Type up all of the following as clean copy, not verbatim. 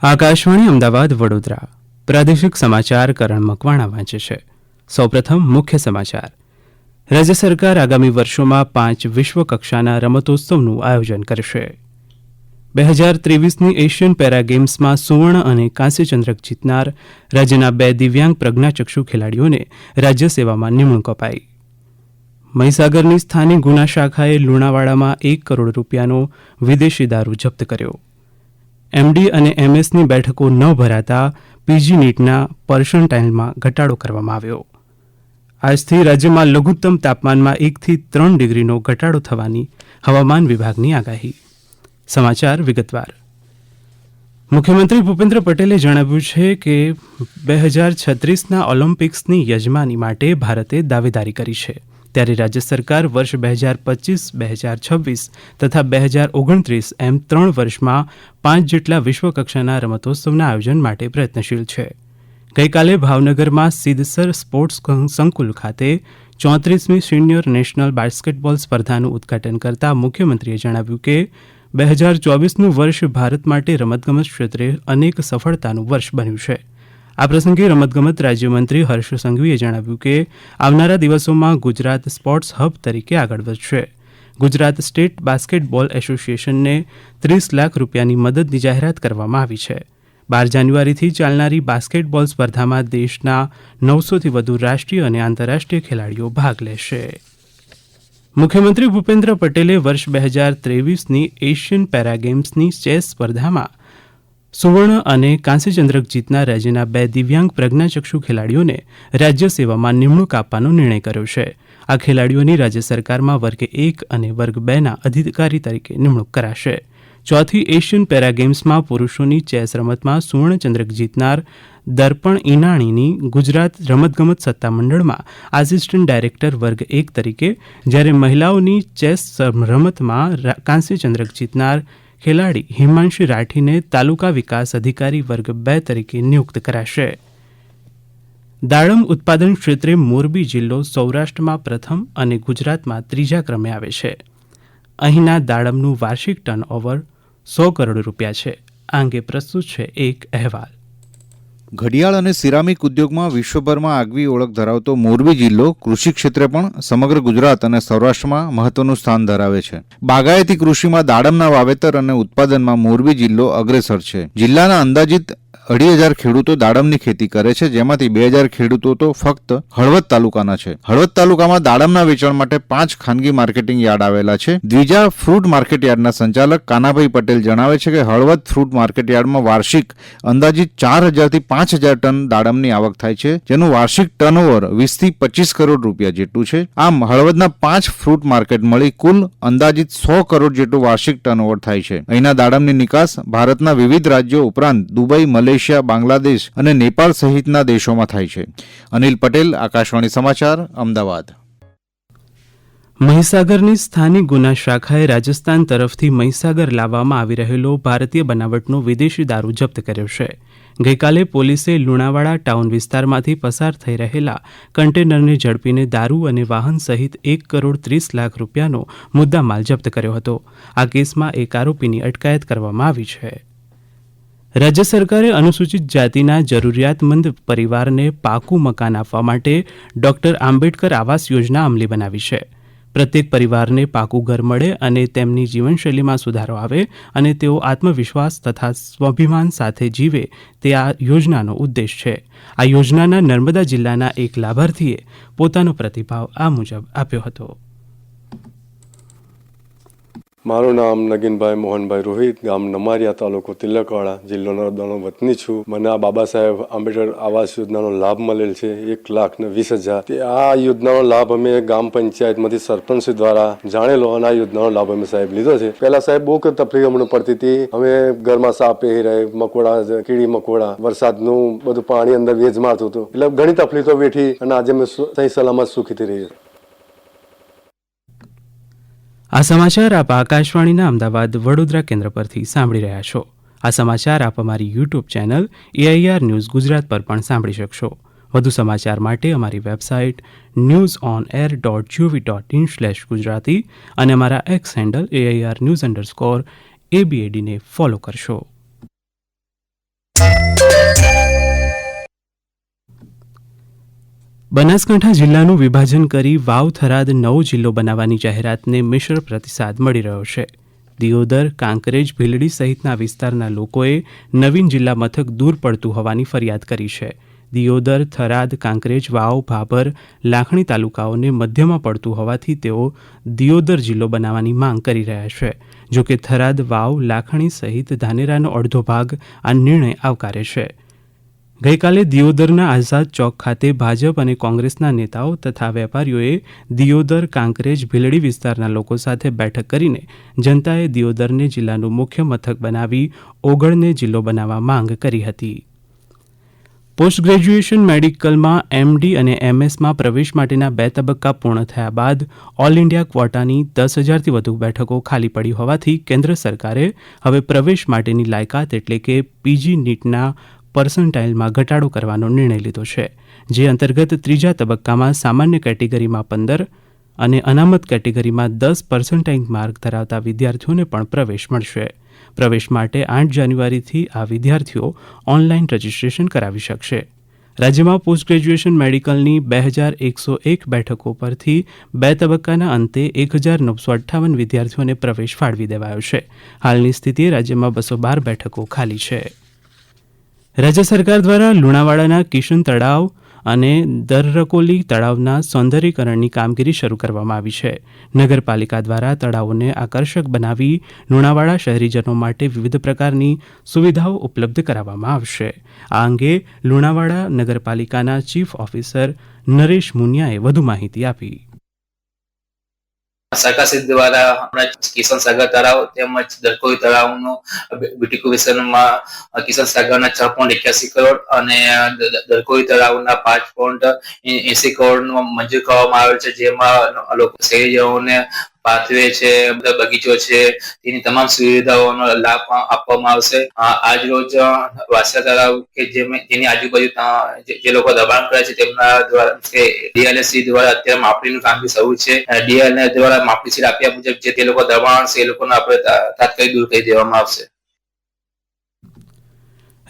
આકાશવાણી અમદાવાદ વડોદરા પ્રાદેશિક સમાચાર કરણ મકવાણા વાંચે છે. સૌપ્રથમ મુખ્ય સમાચાર. રાજ્ય સરકાર આગામી વર્ષોમાં 5 વિશ્વકક્ષાના રમતોત્સવનું આયોજન કરશે. 2023ની એશિયન પેરા ગેમ્સમાં સુવર્ણ અને કાંસ્ય ચંદ્રક જીતનાર રાજ્યના 2 દિવ્યાંગ પ્રજ્ઞાચક્ષુ ખેલાડીઓને રાજ્ય સેવામાં નિમણૂક અપાઈ. મહીસાગરની સ્થાનિક ગુના શાખાએ લુણાવાડામાં 1 કરોડ રૂપિયાનો વિદેશી દારૂ જપ્ત કર્યો. એમડી અને એમએસની બેઠકો ન ભરાતા પીજી નીટના પર્સન્ટાઇલમાં ઘટાડો કરવામાં આવ્યો. આજથી રાજ્યમાં લઘુત્તમ તાપમાનમાં 1 થી 3 ડિગ્રીનો ઘટાડો થવાની હવામાન વિભાગની આગાહી. સમાચાર વિગતવાર. મુખ્યમંત્રી ભૂપેન્દ્ર પટેલે જણાવ્યું છે કે 2036ના ઓલિમ્પિક્સની યજમાની માટે ભારતે દાવેદારી કરી છે, ત્યારે રાજ્ય સરકાર વર્ષ 2025, 2026 તથા 2029 એમ 3 વર્ષમાં 5 જેટલા વિશ્વકક્ષાના રમતોત્સવના આયોજન માટે પ્રયત્નશીલ છે. ગઈકાલે ભાવનગરમાં સિદ્ધસર સ્પોર્ટ્સ સંકુલ ખાતે 34મી સિનિયર નેશનલ બાસ્કેટબોલ સ્પર્ધાનું ઉદઘાટન કરતા મુખ્યમંત્રીએ જણાવ્યું કે 2024નું વર્ષ ભારત માટે રમતગમત ક્ષેત્રે અનેક સફળતાનું વર્ષ બન્યું છે. આ પ્રસંગે રમતગમત રાજ્યમંત્રી હર્ષ સંઘવીએ જણાવ્યું કે આવનારા દિવસોમાં ગુજરાત સ્પોર્ટ્સ હબ તરીકે આગળ વધશે. ગુજરાત સ્ટેટ બાસ્કેટબોલ એસોસિએશનને 30 લાખ રૂપિયાની મદદની જાહેરાત કરવામાં આવી છે. 12 જાન્યુઆરીથી ચાલનારી બાસ્કેટબોલ સ્પર્ધામાં દેશના 900થી વધુ રાષ્ટ્રીય અને આંતરરાષ્ટ્રીય ખેલાડીઓ ભાગ લેશે. મુખ્યમંત્રી ભૂપેન્દ્ર પટેલે વર્ષ 2023ની એશિયન પેરા ગેમ્સની ચેસ સ્પર્ધામાં સુવર્ણ અને કાંસ્ય ચંદ્રક જીતનાર રાજ્યના 2 દિવ્યાંગ પ્રજ્ઞાચક્ષુ ખેલાડીઓને રાજ્ય સેવામાં નિમણૂક આપવાનો નિર્ણય કર્યો છે. આ ખેલાડીઓની રાજ્ય સરકારમાં વર્ગ 1 અને વર્ગ 2ના અધિકારી તરીકે નિમણૂક કરાશે. ચોથી એશિયન પેરા ગેમ્સમાં પુરુષોની ચેસ રમતમાં સુવર્ણ ચંદ્રક જીતનાર દર્પણ ઈનાણીની ગુજરાત રમતગમત સત્તામંડળમાં આસિસ્ટન્ટ ડાયરેક્ટર વર્ગ 1 તરીકે, જ્યારે મહિલાઓની ચેસ રમતમાં કાંસ્ય ચંદ્રક જીતનાર ખેલાડી હિમાંશી રાઠીને તાલુકા વિકાસ અધિકારી વર્ગ 2 તરીકે નિયુક્ત કરાશે. દાડમ ઉત્પાદન ક્ષેત્રે મોરબી જિલ્લો સૌરાષ્ટ્રમાં પ્રથમ અને ગુજરાતમાં 3જા ક્રમે આવે છે. અહીંના દાડમનું વાર્ષિક ટર્નઓવર 100 કરોડ રૂપિયા છે. આ અંગે પ્રસ્તુત છે એક અહેવાલ. ઘડિયાળ અને સિરામિક ઉદ્યોગમાં વિશ્વભરમાં આગવી ઓળખ ધરાવતો મોરબી જિલ્લો કૃષિ ક્ષેત્રે પણ સમગ્ર ગુજરાત અને સૌરાષ્ટ્રમાં મહત્વનું સ્થાન ધરાવે છે. બાગાયતી કૃષિમાં દાડમના વાવેતર અને ઉત્પાદનમાં મોરબી જિલ્લો અગ્રેસર છે. જિલ્લાના અંદાજિત 2,500 ખેડૂતો દાડમની ખેતી કરે છે, જેમાંથી 2,000 ખેડૂતો તો ફક્ત હળવદ તાલુકાના છે. હળવદ તાલુકામાં દાડમના વેચાણ માટે 5 ખાનગી માર્કેટિંગ યાર્ડ આવેલા છે. દ્વિજા ફ્રૂટ માર્કેટ યાર્ડના સંચાલક કાનાભાઈ પટેલ જણાવે છે કે હળવદ ફ્રૂટ માર્કેટ યાર્ડમાં વાર્ષિક અંદાજિત 4,000 થી 5,000 ટન દાડમની આવક થાય છે, જેનું વાર્ષિક ટર્નઓવર 20 થી 25 કરોડ રૂપિયા જેટલું છે. આમ હળવદના 5 ફ્રૂટ માર્કેટ મળી કુલ અંદાજિત 100 કરોડ જેટલું વાર્ષિક ટર્નઓવર થાય છે. અહીંના દાડમની નિકાસ ભારતના વિવિધ રાજ્યો ઉપરાંત દુબઈ, મલેશિયા, બાંગ્લાદેશ અને નેપાળ સહિતના દેશોમાં થાય છે. અનિલ પટેલ, આકાશવાણી સમાચાર, અમદાવાદ. મહીસાગરની સ્થાનિક ગુના શાખાએ રાજસ્થાન તરફથી મહીસાગર લાવવામાં આવી રહેલો ભારતીય બનાવટનો વિદેશી દારૂ જપ્ત કર્યો છે. ગઈકાલે પોલીસે લુણાવાડા ટાઉન વિસ્તારમાંથી પસાર થઈ રહેલા કન્ટેનરને ઝડપીને દારૂ અને વાહન સહિત 1 કરોડ 30 લાખ રૂપિયાનો મુદ્દામાલ જપ્ત કર્યો હતો. આ કેસમાં એક આરોપીની અટકાયત કરવામાં આવી છે. રાજ્ય સરકારે અનુસૂચિત જાતિના જરૂરિયાતમંદ પરિવારને પાકું મકાન આપવા માટે ડોક્ટર આંબેડકર આવાસ યોજના અમલી બનાવી છે. પ્રત્યેક પરિવારને પાકું ઘર મળે અને તેમની જીવનશૈલીમાં સુધારો આવે અને તેઓ આત્મવિશ્વાસ તથા સ્વાભિમાન સાથે જીવે તે આ યોજનાનો ઉદ્દેશ છે. આ યોજનાના નર્મદા જિલ્લાના એક લાભાર્થીએ પોતાનો પ્રતિભાવ આ મુજબ આપ્યો હતો. મારું નામ નગીનભાઈ મોહનભાઈ રોહિત, ગામ નમારિયા, તાલુકો તિલકવાડા, જિલ્લો નર્મદાનો વતની છું. મને આ બાબા સાહેબ આંબેડકર આવાસ યોજનાનો લાભ મળેલ છે 1,20,000. આ યોજનાનો લાભ અમે ગ્રામ પંચાયતમાંથી સરપંચ દ્વારા જાણેલો અને આ યોજનાનો લાભ અમે સાહેબ લીધો છે. પહેલા સાહેબ બહુ તકલીફ અમને પડતી હતી. અમે ઘરમાં સાપ પહેરી રહે, મકોડા, કીડી મકોડા, વરસાદનું બધું પાણી અંદર વેજ મારતું હતું, એટલે ઘણી તકલીફો વેઠી અને આજે અમે સહી સલામત સુખીથી રહીએ. આ સમાચાર આપ આકાશવાણીના અમદાવાદ વડોદરા કેન્દ્ર પરથી સાંભળી રહ્યા છો. આ સમાચાર આપ અમારી YouTube channel AIR news Gujarat પર પણ સાંભળી શકશો. વધુ સમાચાર માટે અમારી વેબસાઇટ newsonair.gov.in/gujarati અને અમારા એક્સ હેન્ડલ AIR news_ABAD ને ફોલો કરશો. બનાસકાંઠા જિલ્લાનું વિભાજન કરી વાવ થરાદ નવો જિલ્લો બનાવવાની જાહેરાતને મિશ્ર પ્રતિસાદ મળી રહ્યો છે. દિયોદર, કાંકરેજ, ભીલડી સહિતના વિસ્તારના લોકોએ નવીન જિલ્લા મથક દૂર પડતું હોવાની ફરિયાદ કરી છે. દિયોદર, થરાદ, કાંકરેજ, વાવ, ભાભર, લાખણી તાલુકાઓને મધ્યમાં પડતું હોવાથી તેઓ દિયોદર જિલ્લો બનાવવાની માંગ કરી રહ્યા છે. જોકે થરાદ, વાવ, લાખણી સહિત ધાનેરાનો અડધો ભાગ આ નિર્ણય આવકારે છે. ગઈકાલે દિયોદરના આઝાદ ચોક ખાતે ભાજપ અને કોંગ્રેસના નેતાઓ તથા વેપારીઓએ દિયોદર, કાંકરેજ, ભીલડી વિસ્તારના લોકો સાથે બેઠક કરીને જનતાએ દિયોદરને જિલ્લાનું મુખ્ય મથક બનાવી ઓગળને જિલ્લો બનાવવા માંગ કરી હતી. પોસ્ટ ગ્રેજ્યુએશન મેડિકલમાં એમડી અને એમએસમાં પ્રવેશ માટેના 2 તબક્કા પૂર્ણ થયા બાદ ઓલ ઇન્ડિયા ક્વોટાની 10,000થી વધુ બેઠકો ખાલી પડી હોવાથી કેન્દ્ર સરકારે હવે પ્રવેશ માટેની લાયકાત એટલે કે પીજી નીટના પર્સન્ટાઇલમાં ઘટાડો કરવાનો નિર્ણય લીધો છે. જે અંતર્ગત ત્રીજા તબક્કામાં સામાન્ય કેટેગરીમાં 15 અને અનામત કેટેગરીમાં 10 પર્સન્ટાઇલ માર્ક ધરાવતા વિદ્યાર્થીઓને પણ પ્રવેશ મળશે. પ્રવેશ માટે 8 જાન્યુઆરીથી આ વિદ્યાર્થીઓ ઓનલાઈન રજીસ્ટ્રેશન કરાવી શકશે. રાજ્યમાં પોસ્ટ ગ્રેજ્યુએશન મેડિકલની 2101 બેઠકો પરથી 2 તબક્કાના અંતે 1958 વિદ્યાર્થીઓને પ્રવેશ ફાળવી દેવાયો છે. હાલની સ્થિતિએ રાજ્યમાં 212 બેઠકો ખાલી છે. રાજ્ય સરકાર દ્વારા લુણાવાડાના કિશન તળાવ અને દરરકોલી તળાવના સૌંદર્યીકરણની કામગીરી શરૂ કરવામાં આવી છે. નગરપાલિકા દ્વારા તળાવોને આકર્ષક બનાવી લુણાવાડા શહેરીજનો માટે વિવિધ પ્રકારની સુવિધાઓ ઉપલબ્ધ કરાવવામાં આવશે. આ અંગે લુણાવાડા નગરપાલિકાના ચીફ ઓફિસર નરેશ મુનિયાએ વધુ માહિતી આપી. સરકારશ્રી દ્વારા હમણાં કિશન સાગર તળાવ તેમજ દરકોઈ તળાવનું બ્યુટિફિકેશનમાં કિશન સાગરના 6.81 કરોડ અને દરકોઈ તળાવના 5.80 કરોડનું મંજૂર કરવામાં આવેલ છે. જેમાં લોકો શહેરીજનોને પાથવે છે, બગીચો છે, તેની તમામ સુવિધાઓનો લાભ આપવામાં આવશે. આજ રોજ વાસા તળાવ કે જેની આજુબાજુ જે લોકો દબાણ કરે છે તેમના દ્વારા ડીએલએસસી દ્વારા અત્યારે માપણીનું કામ બી શરૂ છે. ડીએલએ દ્વારા માપણી સીટ આપ્યા મુજબ જે તે લોકો દબાણ છે એ લોકોને આપણે તાત્કાલિક દૂર કરી દેવામાં આવશે.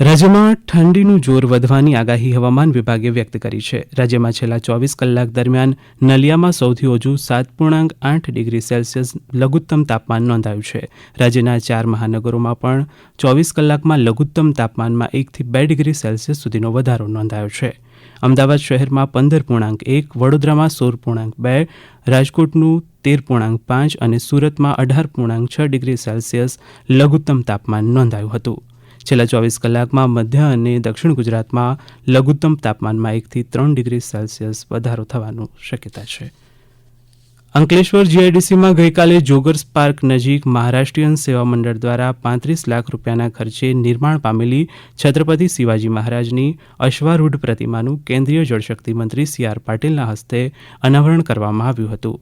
રાજ્યમાં ઠંડીનું જોર વધવાની આગાહી હવામાન વિભાગે વ્યક્ત કરી છે. રાજ્યમાં છેલ્લા 24 કલાક દરમિયાન નલિયામાં સૌથી ઓછું 7.8 ડિગ્રી સેલ્સિયસ લઘુત્તમ તાપમાન નોંધાયું છે. રાજ્યના 4 મહાનગરોમાં પણ 24 કલાકમાં લઘુત્તમ તાપમાનમાં 1થી 2 ડિગ્રી સેલ્સિયસ સુધીનો વધારો નોંધાયો છે. અમદાવાદ શહેરમાં 15.1, વડોદરામાં 16.2, રાજકોટનું 13.5 અને સુરતમાં 18.6 ડિગ્રી સેલ્સિયસ લઘુત્તમ તાપમાન નોંધાયું હતું. છેલ્લા 24 કલાકમાં મધ્ય અને દક્ષિણ ગુજરાતમાં લઘુત્તમ તાપમાનમાં 1થી 3 ડિગ્રી સેલ્સિયસ વધારો થવાની શક્યતા છે. અંકલેશ્વર જીઆઈડીસીમાં ગઈકાલે જોગર્સ પાર્ક નજીક મહારાષ્ટ્રીયન સેવા મંડળ દ્વારા 35 લાખ રૂપિયાના ખર્ચે નિર્માણ પામેલી છત્રપતિ શિવાજી મહારાજની અશ્વારૂઢ પ્રતિમાનું કેન્દ્રીય જળશક્તિ મંત્રી CR પાટીલના હસ્તે અનાવરણ કરવામાં આવ્યું હતું.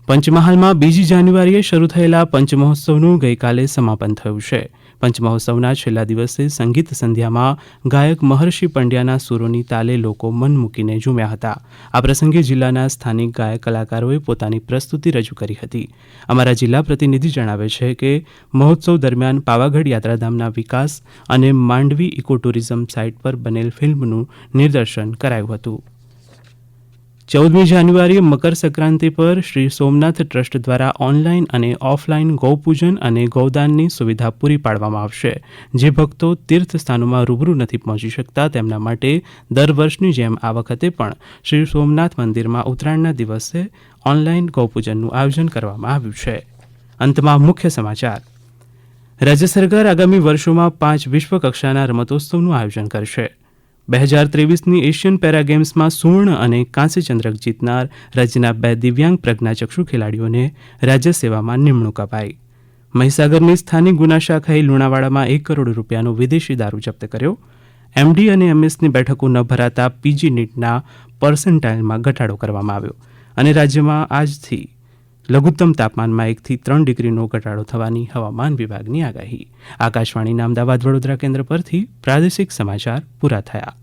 પંચમહાલમાં 2 જાન્યુઆરીએ શરૂ થયેલા પંચમહોત્સવનું ગઈકાલે સમાપન થયું છે. પંચમહોત્સવના છેલ્લા દિવસે સંગીત સંધ્યામાં ગાયક મહર્ષિ પંડ્યાના સૂરોની તાલે લોકો મન મૂકીને ઝૂમ્યા હતા. આ પ્રસંગે જિલ્લાના સ્થાનિક ગાયક કલાકારોએ પોતાની પ્રસ્તુતિ રજૂ કરી હતી. અમારા જિલ્લા પ્રતિનિધિ જણાવે છે કે મહોત્સવ દરમિયાન પાવાગઢ યાત્રાધામના વિકાસ અને માંડવી ઇકો ટુરિઝમ સાઇટ પર બનેલ ફિલ્મનું નિદર્શન કરાયું હતું. 14મી જાન્યુઆરીએ મકર સંક્રાંતિ પર શ્રી સોમનાથ ટ્રસ્ટ દ્વારા ઓનલાઈન અને ઓફલાઈન ગૌપૂજન અને ગૌદાનની સુવિધા પૂરી પાડવામાં આવશે. જે ભક્તો તીર્થ સ્થાનોમાં રૂબરૂ નથી પહોંચી શકતા તેમના માટે દર વર્ષની જેમ આ વખતે પણ શ્રી સોમનાથ મંદિરમાં ઉત્તરાયણના દિવસે ઓનલાઈન ગૌપૂજનનું આયોજન કરવામાં આવ્યું છે. અંતમાં મુખ્ય સમાચાર. રાજ્ય સરકાર આગામી વર્ષોમાં 5 વિશ્વ કક્ષાના રમતોત્સવનું આયોજન કરશે. 2023ની એશિયન પેરા ગેમ્સમાં સુવર્ણ અને કાંસ્ય ચંદ્રક જીતનાર રાજ્યના 2 દિવ્યાંગ પ્રજ્ઞાચક્ષુ ખેલાડીઓને રાજ્ય સેવામાં નિમણૂક અપાઈ. મહીસાગરની સ્થાનિક ગુના શાખાએ લુણાવાડામાં 1 કરોડ રૂપિયાનો વિદેશી દારૂ જપ્ત કર્યો. એમડી અને એમએસની બેઠકો ન ભરાતા પીજી નીટના પર્સન્ટાઇલમાં ઘટાડો કરવામાં આવ્યો. અને રાજ્યમાં આજથી લઘુત્તમ તાપમાનમાં 1થી 3 ડિગ્રીનો ઘટાડો થવાની હવામાન વિભાગની આગાહી. આકાશવાણીના અમદાવાદ વડોદરા કેન્દ્ર પરથી પ્રાદેશિક સમાચાર પૂરા થયા.